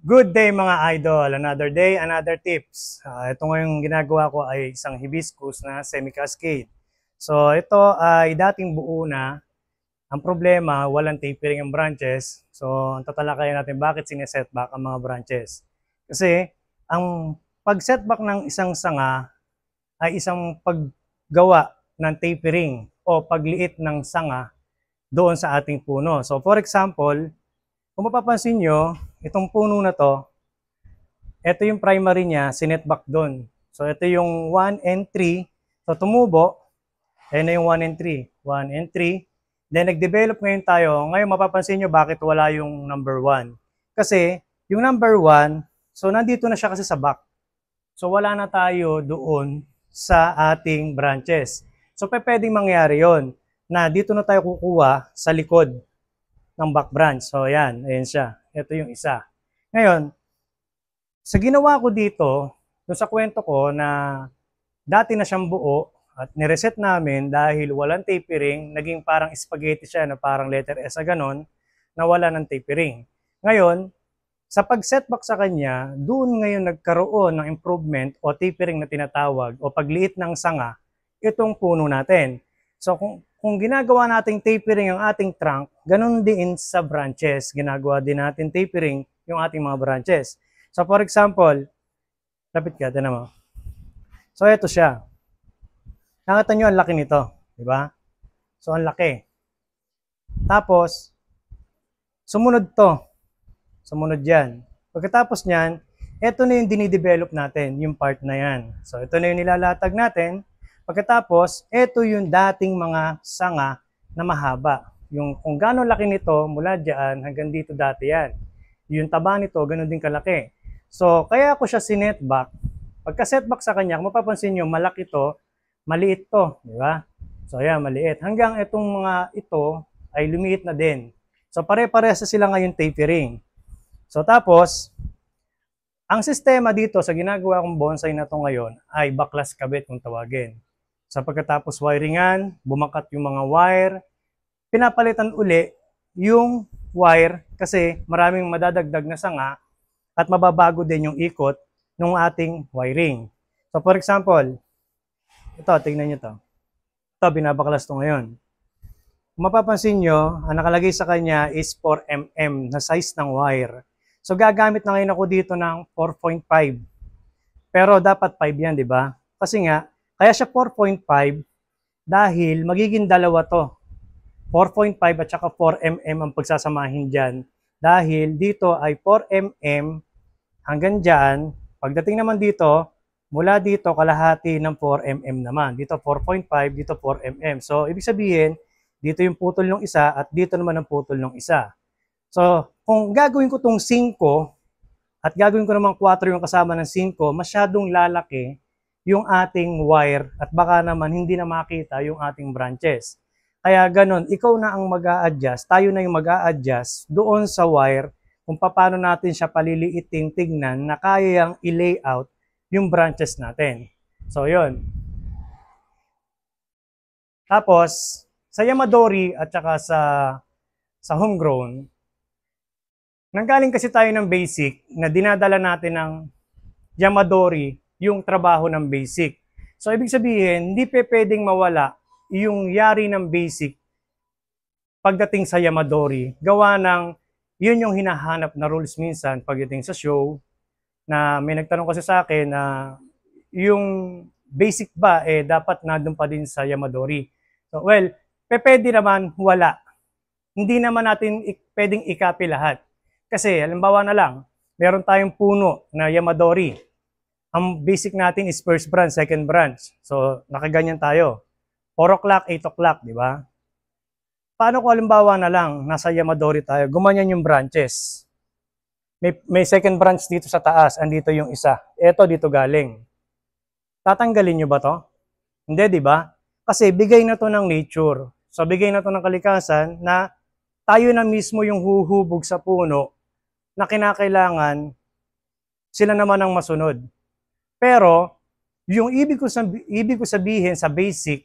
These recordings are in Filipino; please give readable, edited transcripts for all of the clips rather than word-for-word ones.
Good day mga idol! Another day, another tips. Ito ngayong ginagawa ko ay isang hibiscus na semi-cascade. So ito ay dating buo na. Ang problema, walang tapering ang branches. So ang tatalakayan natin bakit sinesetback ang mga branches. Kasi ang pag-setback ng isang sanga ay isang paggawa ng tapering o pagliit ng sanga doon sa ating puno. So for example, kung mapapansin nyo, itong puno na to, ito yung primary niya, sinetback doon. So ito yung 1 and 3. So tumubo, ayan na yung 1 and 3. 1 and 3. Then nag-develop ngayon tayo. Ngayon mapapansin nyo bakit wala yung number 1. Kasi yung number 1, so nandito na siya kasi sa back. So wala na tayo doon sa ating branches. So pwedeng mangyari yon na dito na tayo kukuha sa likod ng back branch. So ayan siya. Ito yung isa. Ngayon, sa ginawa ko dito, dun sa kwento ko na dati na siyang buo at nireset namin dahil walang tapering, naging parang spaghetti siya na parang letter S na ganon, na wala ng tapering. Ngayon, sa pag-setback sa kanya, doon ngayon nagkaroon ng improvement o tapering na tinatawag o pagliit ng sanga, itong puno natin. So kung ginagawa nating tapering ang ating trunk, ganun din sa branches. Ginagawa din natin tapering yung ating mga branches. So for example, lapit ka, tignan mo. So ito siya. Nakita nyo, ang laki nito. Diba? So ang laki. Tapos, sumunod to. Sumunod yan. Pagkatapos nyan, ito na yung dinidevelop natin, yung part na yan. So ito na yung nilalatag natin. Pagkatapos, ito yung dating mga sanga na mahaba. Yung kung gaano laki nito, mula dyan hanggang dito dati yan. Yung taba nito, ganoon din kalaki. So, kaya ako siya sinetback. Pagka-setback sa kanya, kung mapapansin nyo, malaki to, maliit to. Di ba? So, ayan, maliit. Hanggang itong mga ito ay lumiit na din. So, pare-parehas sila ngayon tapering. So, tapos, ang sistema dito sa ginagawa kong bonsai na to ngayon ay baklas kabit kung tawagin. So, pagkatapos wiringan, bumakat yung mga wire, pinapalitan uli yung wire kasi maraming madadagdag na sanga at mababago din yung ikot ng ating wiring. So for example, ito, tingnan nyo to. Ito, binabaklas to ngayon. Kung mapapansin nyo, ang nakalagay sa kanya is 4mm na size ng wire. So gagamit na ngayon ako dito ng 4.5. Pero dapat 5 yan, di ba? Kasi nga, kaya siya 4.5 dahil magiging dalawa to. 4.5 at saka 4mm ang pagsasamahin dyan. Dahil dito ay 4mm hanggang dyan. Pagdating naman dito, mula dito kalahati ng 4mm naman. Dito 4.5, dito 4mm. So, ibig sabihin, dito yung putol ng isa at dito naman ang putol ng isa. So, kung gagawin ko tong 5 at gagawin ko naman 4 yung kasama ng 5, masyadong lalaki yung ating wire at baka naman hindi na makita yung ating branches. Kaya ganun, ikaw na ang mag-a-adjust, tayo na yung mag-a-adjust doon sa wire kung paano natin siya paliliiting tignan na kaya yung i-layout yung branches natin. So, yun. Tapos, sa Yamadori at saka sa homegrown, nanggaling kasi tayo ng basic na dinadala natin ng Yamadori yung trabaho ng basic. So, ibig sabihin, hindi pwedeng mawala yung yari ng basic pagdating sa Yamadori. Gawa ng yun yung hinahanap na rules minsan pagdating sa show na may nagtanong kasi sa akin na yung basic ba dapat nandun pa din sa Yamadori. So, well, pwede naman wala. Hindi naman natin pwedeng i-copy lahat. Kasi halimbawa na lang, meron tayong puno na Yamadori. Ang basic natin is first branch, second branch. So, nakaganyan tayo. 4 o'clock, 8 o'clock, di ba? Paano kung halimbawa na lang, nasa Yamadori tayo, gumanyan yung branches. May second branch dito sa taas, andito yung isa. Ito dito galing. Tatanggalin nyo ba to? Hindi, di ba? Kasi bigay na to ng nature. So bigay na to ng kalikasan na tayo na mismo yung huhubog sa puno na kinakailangan sila naman ang masunod. Pero, yung ibig ko sabihin sa basic,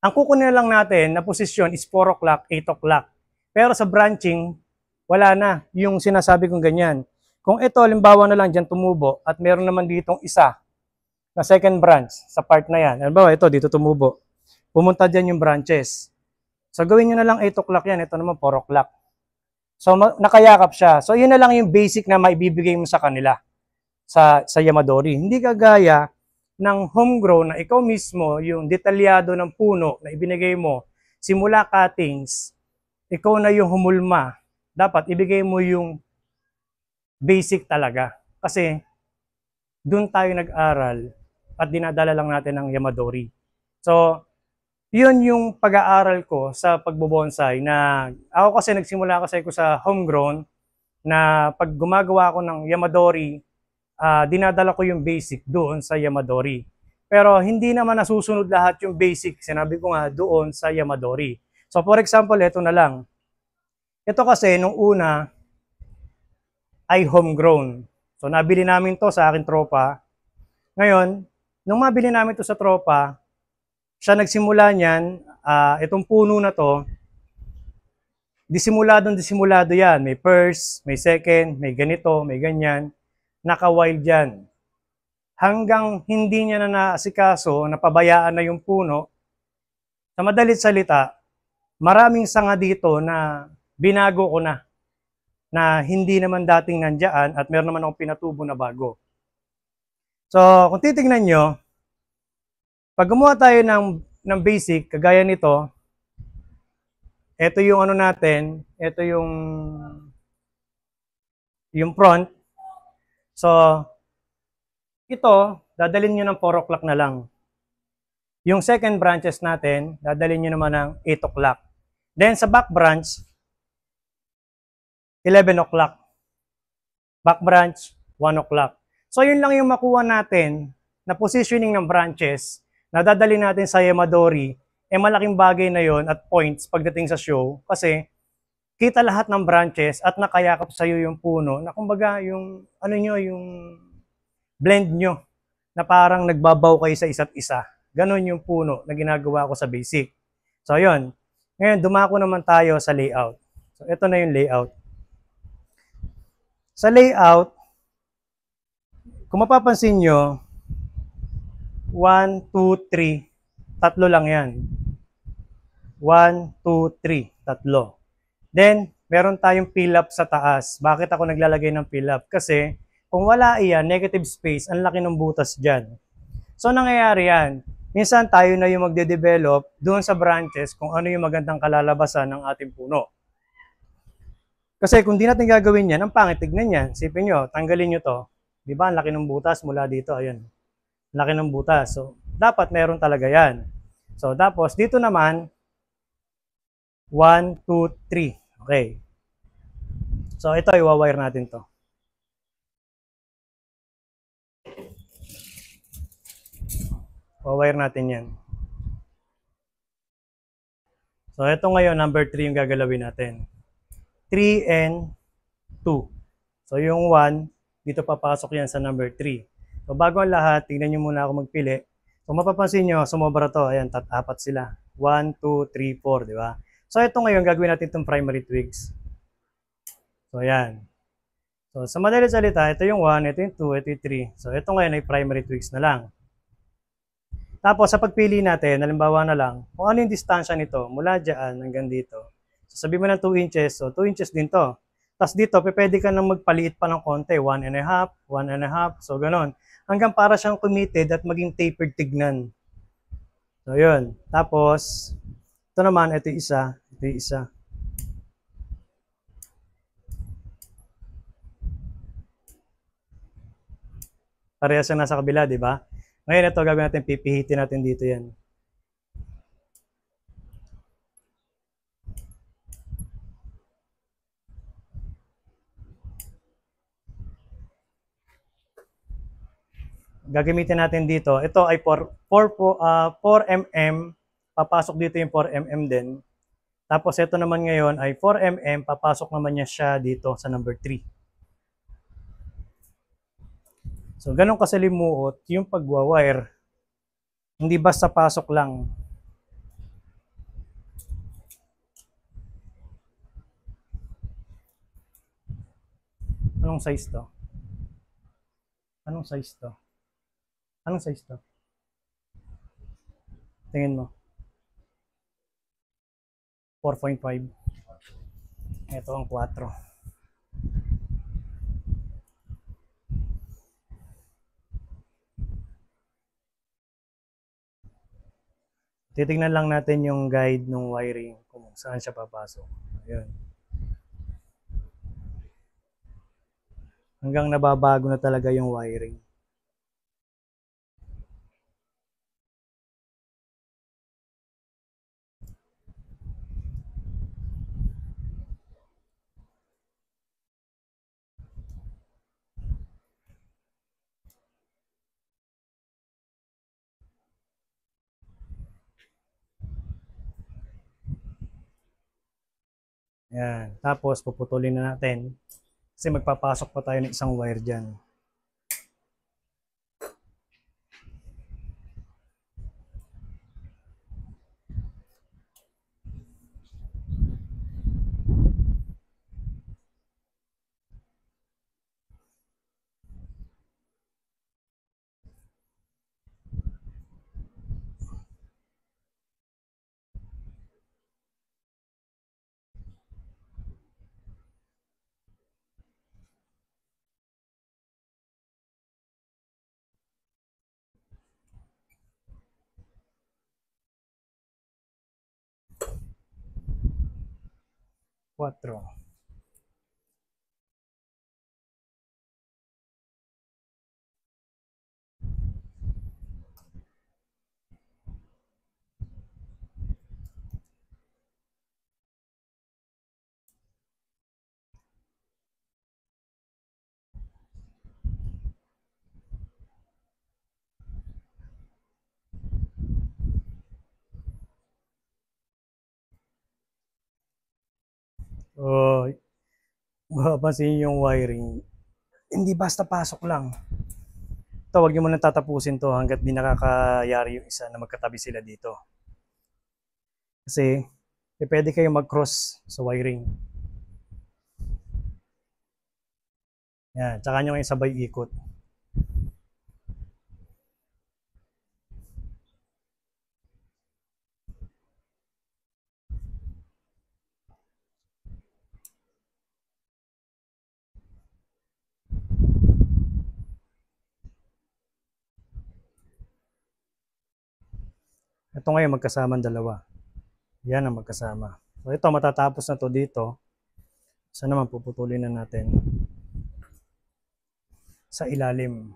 ang kukunin na lang natin na posisyon is 4 o'clock, 8 o'clock. Pero sa branching, wala na yung sinasabi kong ganyan. Kung ito, halimbawa na lang dyan tumubo at meron naman ditong isa na second branch sa part na yan. Halimbawa, ito, dito tumubo. Pumunta dyan yung branches. So, gawin nyo na lang 8 o'clock yan. Ito naman 4 o'clock. So, nakayakap siya. So, yun na lang yung basic na maibibigay mo sa kanila sa Yamadori. Hindi kagaya ng homegrown na ikaw mismo, yung detalyado ng puno na ibinigay mo, simula cuttings, ikaw na yung humulma. Dapat ibigay mo yung basic talaga. Kasi doon tayo nag-aral at dinadala lang natin ng Yamadori. So, yun yung pag-aaral ko sa pagbobonsai na ako kasi nagsimula kasi ko sa homegrown na pag gumagawa ko ng Yamadori, dinadala ko yung basic doon sa Yamadori. Pero hindi naman nasusunod lahat yung basic, sinabi ko nga, doon sa Yamadori. So for example, ito na lang. Ito kasi nung una ay homegrown. So nabili namin to sa aking tropa. Ngayon, nung mabili namin to sa tropa, siya nagsimula niyan, itong puno na to, disimulado yan. May first, may second, may ganito, may ganyan. Naka-wild yan. Hanggang hindi niya na naasikaso, napabayaan na yung puno. Sa madalit salita, maraming sanga dito na binago ko na hindi naman dating nandiyan at meron naman akong pinatubo na bago. So, kung titignan nyo, pag gumawa tayo ng basic, kagaya nito, ito yung ano natin, ito yung front. So, ito, dadalhin nyo ng 4 o'clock na lang. Yung second branches natin, dadalhin nyo naman ng 8 o'clock. Then, sa back branch, 11 o'clock. Back branch, 1 o'clock. So, yun lang yung makuha natin na positioning ng branches na dadalhin natin sa Yamadori. Malaking bagay na yon at points pagdating sa show kasi kita lahat ng branches at nakayakap sa iyo yung puno na kumbaga yung ano nyo, yung blend nyo na parang nagbabaw kayo sa isa't isa. Ganon yung puno na ginagawa ko sa basic. So, yun. Ngayon, dumako naman tayo sa layout. So, ito na yung layout. Sa layout, kung mapapansin nyo, 1, 2, 3, tatlo lang yan. 1, 2, 3, tatlo. Then, meron tayong fill up sa taas. Bakit ako naglalagay ng fill up? Kasi, kung wala iyan, negative space, ang laki ng butas dyan. So, nangyayari yan. Minsan tayo na yung magde-develop doon sa branches kung ano yung magandang kalalabasan ng ating puno. Kasi kung di natin gagawin yan, ang pangit tignan yan. Sipin nyo, tanggalin nyo to. Di ba? Ang laki ng butas mula dito. Ayun. Laki ng butas. So, dapat meron talaga yan. So, tapos dito naman, 1, 2, 3. Okay. So, ito, iwawire natin to. Wire natin yan. So, ito ngayon, number 3 yung gagalawin natin. 3 and 2. So, yung 1, dito papasok yan sa number 3. So, bago ang lahat, tingnan nyo muna ako magpili. So, mapapansin nyo, sumobra to. Ayan, apat sila. 1, 2, 3, 4, di ba? So, ito ngayon, gagawin natin itong primary twigs. So, ayan. So, sa madalit salita, ito yung 1, ito yung 2, ito yung 3. So, ito ngayon ay primary twigs na lang. Tapos, sa pagpili natin, halimbawa na lang, kung ano yung distansya nito, mula dyan hanggang dito. So, sabi mo ng 2 inches, so 2 inches din to. Tapos dito, pwede ka nang magpaliit pa ng konti, 1 and a half, 1 and a half, so ganon. Hanggang para siyang committed at maging tapered tignan. So, yun. Tapos, ito naman, ito yung isa, ito yung isa. Parehas siya nasa kabila, di ba? Ngayon ito, gagawin natin, pipihitin natin dito yan. Gagamitin natin dito. Ito ay 4 mm. Papasok dito yung 4 mm din. Tapos ito naman ngayon ay 4 mm. Papasok naman niya siya dito sa number 3. So, ganun kasalimuot yung pagwa-wire. Hindi basta pasok lang. Anong size to? Anong size to? Anong size to? Tingin mo. 4.5. Ito ang 4. Titingnan lang natin yung guide ng wiring kung saan siya papasok. Ayun. Hanggang nababago na talaga yung wiring. Yan. Tapos puputulin na natin kasi magpapasok pa tayo ng isang wire dyan. Quatro. Oh, mapapansin yung wiring. Hindi basta pasok lang. Ito, huwag nyo muna tatapusin to hanggat di nakakayari yung isa na magkatabi sila dito. Kasi, pwede kayong mag-cross sa wiring. Yan, tsaka nyo ngayon sabay ikot. Ito ngayon magkasama ang dalawa. Yan ang magkasama. So ito matatapos na to dito. So naman puputulin na natin sa ilalim.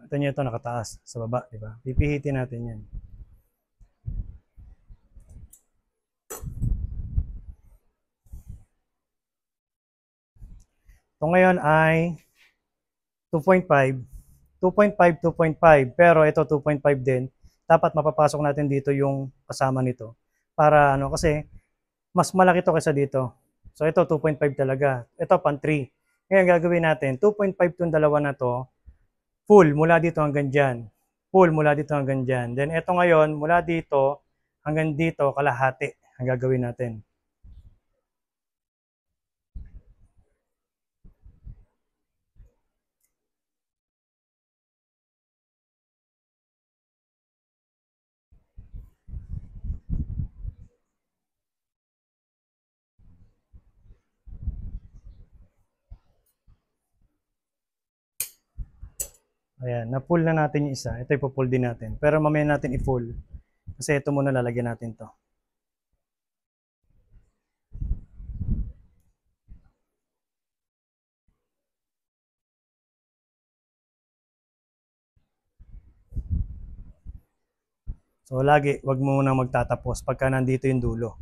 Ito nyo ito nakataas sa baba, di ba? Pipihitin natin yan. Ito ngayon ay 2.5, 2.5, 2.5. Pero ito 2.5 din. Dapat mapapasok natin dito yung kasama nito. Para ano, kasi mas malaki to kaysa dito. So ito 2.5 talaga. Ito pan 3. Ngayon gagawin natin, 2.5 itong dalawa na to, full mula dito hanggang dyan. Full mula dito hanggang dyan. Then ito ngayon, mula dito hanggang dito, kalahati ang gagawin natin. Ayan, na-pull na natin yung isa. Ito ipo-pull din natin. Pero mamaya natin i-pull. Kasi ito muna lalagyan natin to. So lagi, wag mo muna magtatapos pagka nandito yung dulo.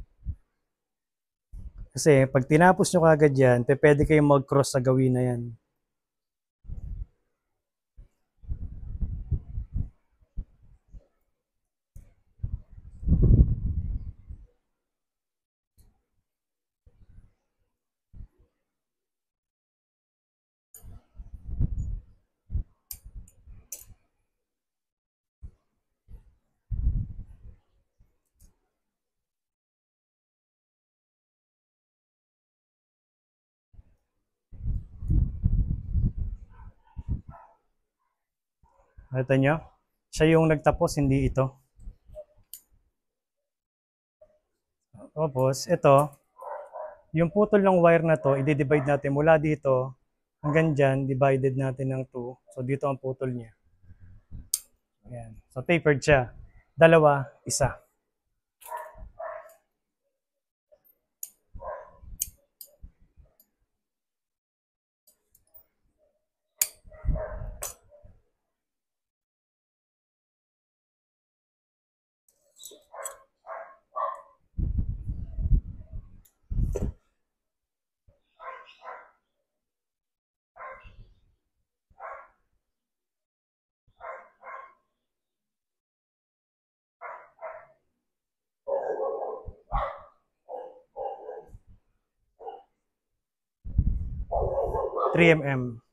Kasi pag tinapos nyo kagad yan, pwede kayong mag-cross sa gawin na yan. Nakita nyo? Siya yung nagtapos, hindi ito. Tapos, ito, yung putol ng wire na to, i-divide natin mula dito hanggang dyan, divided natin ng 2. So, dito ang putol niya. Ayan. So, tapered siya. Dalawa, isa. Three mm.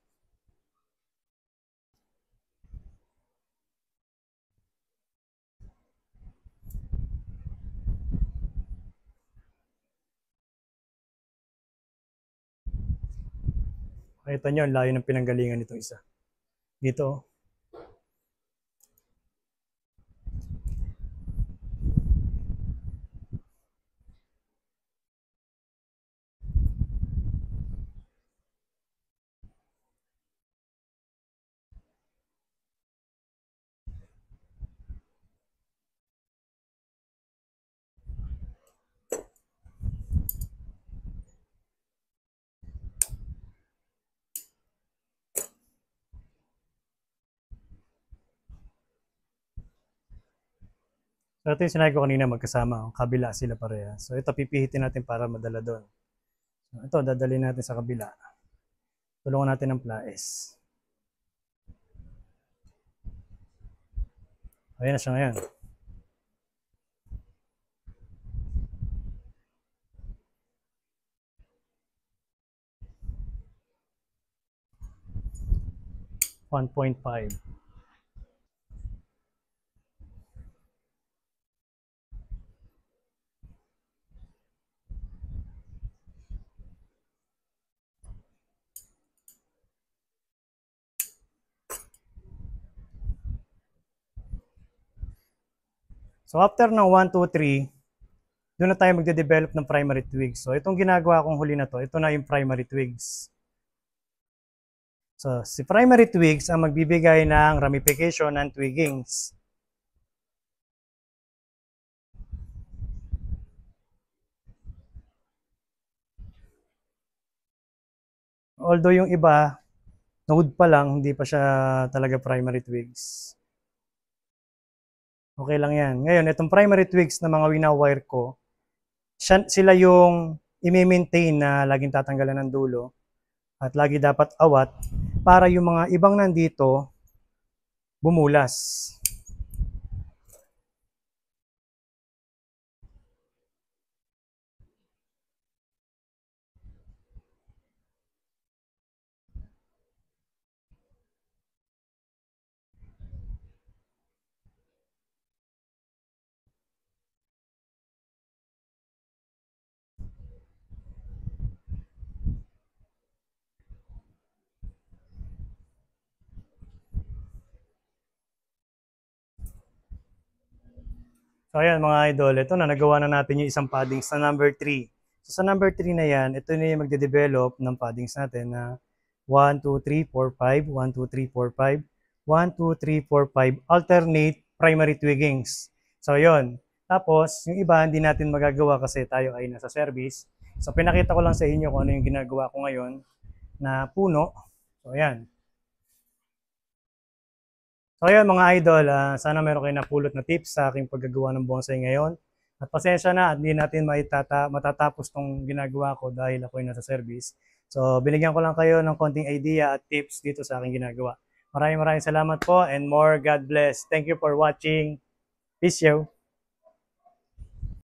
Nakita nyo, ang layo ng pinanggalingan nitong isa. Dito, so ito yung sinabi ko kanina magkasama, kabila sila pareha. So ito pipihitin natin para madala doon. So, ito dadalhin natin sa kabila. Tulungan natin ng pliers. Ayan na siya ngayon. $1.5. So after ng 1, 2, 3, doon na tayo magde-develop ng primary twigs. So itong ginagawa kong huli na to, ito na yung primary twigs. So si primary twigs ang magbibigay ng ramification ng twiggings. Although yung iba, node pa lang, hindi pa siya talaga primary twigs. Okay lang yan. Ngayon, itong primary twigs na mga wina-wire ko, sila yung i-maintain na laging tatanggalan ng dulo at lagi dapat awat para yung mga ibang nandito bumulas. So ayan mga idol, ito na nagawa na natin yung isang paddings sa number 3. So sa number 3 na yan, ito na yung magde-develop ng paddings natin na 1, 2, 3, 4, 5, 1, 2, 3, 4, 5, 1, 2, 3, 4, 5, alternate primary twiggings. So yun. Tapos, yung iba hindi natin magagawa kasi tayo ay nasa service. So pinakita ko lang sa inyo kung ano yung ginagawa ko ngayon na puno. So ayan. So ayun mga idol, sana meron kayo napulot na tips sa aking paggagawa ng bonsai ngayon. At pasensya na at hindi natin matatapos tong ginagawa ko dahil ako ay nasa service. So binigyan ko lang kayo ng konting idea at tips dito sa aking ginagawa. Maraming salamat po and more God bless. Thank you for watching. Peace out.